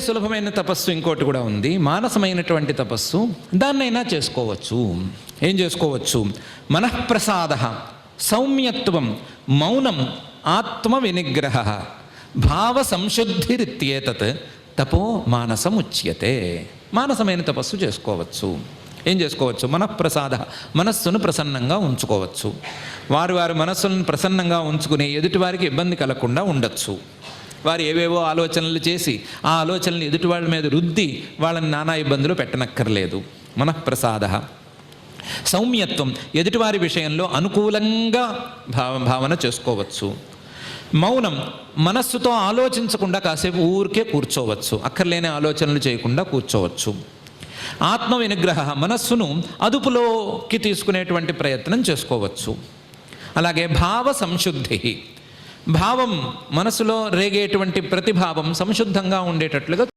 సులభమైన తపస్సు ఇంకోటి కూడా ఉంది, మానసమైనటువంటి తపస్సు. దాన్నైనా చేసుకోవచ్చు. ఏం చేసుకోవచ్చు? మనఃప్రసాద, సౌమ్యత్వం, మౌనం, ఆత్మ వినిగ్రహ, భావ సంశుద్ధిరిత్యేతత్ తపో మానసం ఉచ్యతే. మానసమైన తపస్సు చేసుకోవచ్చు. ఏం చేసుకోవచ్చు? మనఃప్రసాద, మనస్సును ప్రసన్నంగా ఉంచుకోవచ్చు. వారి మనస్సులను ప్రసన్నంగా ఉంచుకుని ఎదుటివారికి ఇబ్బంది కలగకుండా ఉండొచ్చు. వారు ఏవేవో ఆలోచనలు చేసి ఆ ఆలోచనలు ఎదుటి వాళ్ళ మీద రుద్ది వాళ్ళని నానా ఇబ్బందులు పెట్టనక్కర్లేదు. మనఃప్రసాద, సౌమ్యత్వం, ఎదుటివారి విషయంలో అనుకూలంగా భావన చేసుకోవచ్చు. మౌనం, మనస్సుతో ఆలోచించకుండా కాసేపు ఊరికే కూర్చోవచ్చు, అక్కర్లేని ఆలోచనలు చేయకుండా కూర్చోవచ్చు. ఆత్మ వినిగ్రహ, మనస్సును అదుపులోకి తీసుకునేటువంటి ప్రయత్నం చేసుకోవచ్చు. అలాగే భావ సంశుద్ధి, భావం, మనసులో రేగేటువంటి ప్రతిభావం సంశుద్ధంగా ఉండేటట్లుగా